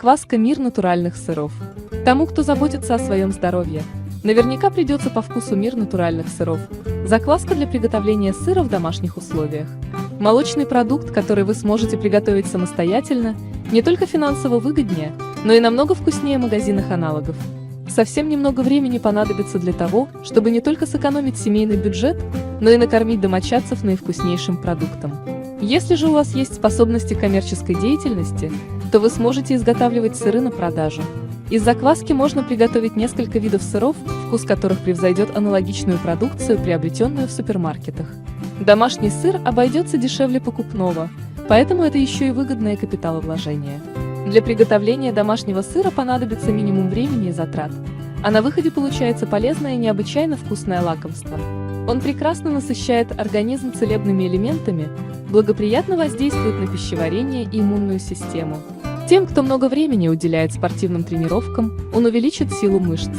Закваска «Мир натуральных сыров». Тому, кто заботится о своем здоровье, наверняка придется по вкусу «Мир натуральных сыров». Закваска для приготовления сыра в домашних условиях. Молочный продукт, который вы сможете приготовить самостоятельно, не только финансово выгоднее, но и намного вкуснее магазинных аналогов. Совсем немного времени понадобится для того, чтобы не только сэкономить семейный бюджет, но и накормить домочадцев наивкуснейшим продуктом. Если же у вас есть способности к коммерческой деятельности, то вы сможете изготавливать сыры на продажу. Из закваски можно приготовить несколько видов сыров, вкус которых превзойдет аналогичную продукцию, приобретенную в супермаркетах. Домашний сыр обойдется дешевле покупного, поэтому это еще и выгодное капиталовложение. Для приготовления домашнего сыра понадобится минимум времени и затрат, а на выходе получается полезное и необычайно вкусное лакомство. Он прекрасно насыщает организм целебными элементами, благоприятно воздействует на пищеварение и иммунную систему. Тем, кто много времени уделяет спортивным тренировкам, он увеличит силу мышц.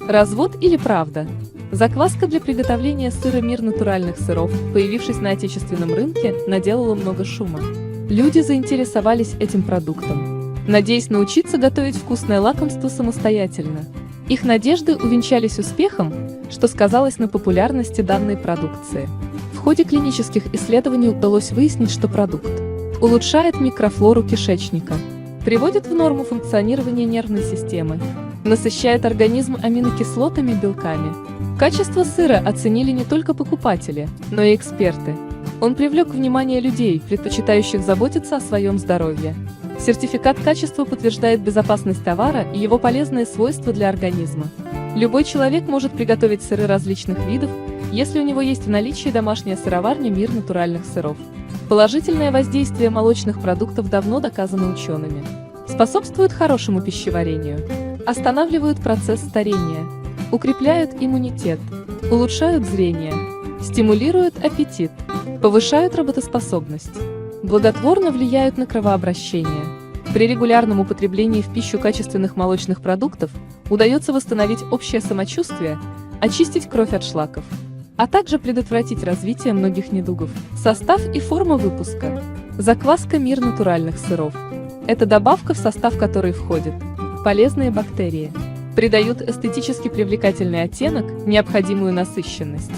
Развод или правда? Закваска для приготовления сыра «Мир натуральных сыров», появившись на отечественном рынке, наделала много шума. Люди заинтересовались этим продуктом, надеясь научиться готовить вкусное лакомство самостоятельно. Их надежды увенчались успехом, что сказалось на популярности данной продукции. В ходе клинических исследований удалось выяснить, что продукт улучшает микрофлору кишечника, приводит в норму функционирование нервной системы, насыщает организм аминокислотами и белками. Качество сыра оценили не только покупатели, но и эксперты. Он привлек внимание людей, предпочитающих заботиться о своем здоровье. Сертификат качества подтверждает безопасность товара и его полезные свойства для организма. Любой человек может приготовить сыры различных видов, если у него есть в наличии домашняя сыроварня «Мир натуральных сыров». Положительное воздействие молочных продуктов давно доказано учеными. Способствуют хорошему пищеварению, останавливают процесс старения, укрепляют иммунитет, улучшают зрение, стимулируют аппетит, повышают работоспособность, благотворно влияют на кровообращение. При регулярном употреблении в пищу качественных молочных продуктов удается восстановить общее самочувствие, очистить кровь от шлаков, а также предотвратить развитие многих недугов. Состав и форма выпуска. Закваска «Мир натуральных сыров». Это добавка, в состав которой входят полезные бактерии, придают эстетически привлекательный оттенок, необходимую насыщенность.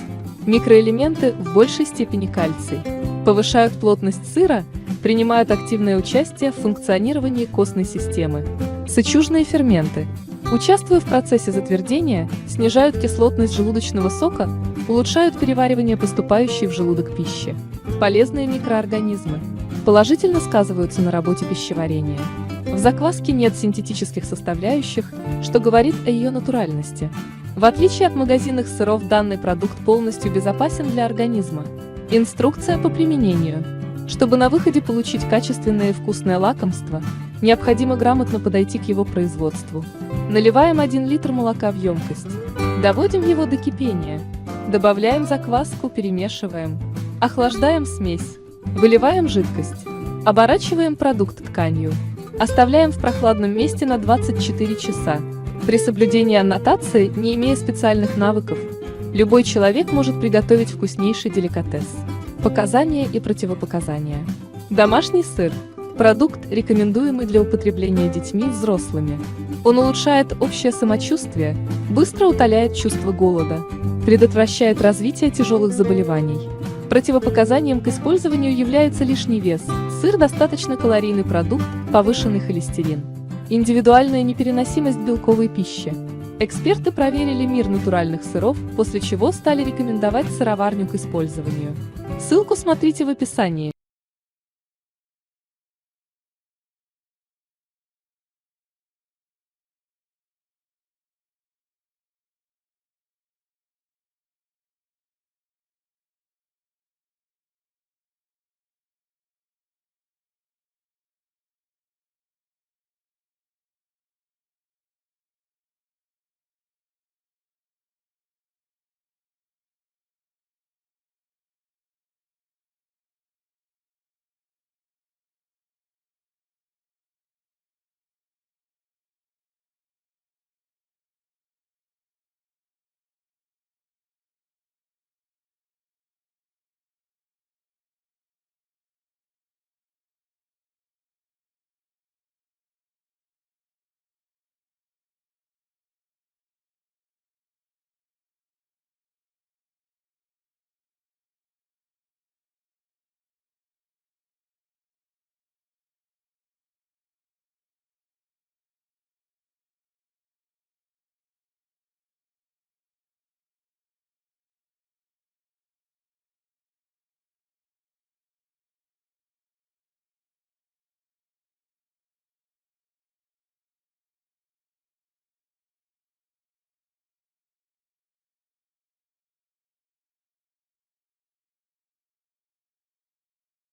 Микроэлементы, в большей степени кальций, повышают плотность сыра, принимают активное участие в функционировании костной системы. Сычужные ферменты, участвуя в процессе затвердения, снижают кислотность желудочного сока, улучшают переваривание поступающей в желудок пищи. Полезные микроорганизмы положительно сказываются на работе пищеварения. В закваске нет синтетических составляющих, что говорит о ее натуральности. В отличие от магазинных сыров, данный продукт полностью безопасен для организма. Инструкция по применению. Чтобы на выходе получить качественное и вкусное лакомство, необходимо грамотно подойти к его производству. Наливаем 1 литр молока в емкость. Доводим его до кипения. Добавляем закваску, перемешиваем. Охлаждаем смесь. Выливаем жидкость. Оборачиваем продукт тканью. Оставляем в прохладном месте на 24 часа. При соблюдении аннотации, не имея специальных навыков, любой человек может приготовить вкуснейший деликатес. Показания и противопоказания. Домашний сыр. Продукт, рекомендуемый для употребления детьми и взрослыми. Он улучшает общее самочувствие, быстро утоляет чувство голода, предотвращает развитие тяжелых заболеваний. Противопоказанием к использованию является лишний вес. Сыр – достаточно калорийный продукт, повышенный холестерин. Индивидуальная непереносимость белковой пищи. Эксперты проверили «Мир натуральных сыров», после чего стали рекомендовать сыроварню к использованию. Ссылку смотрите в описании.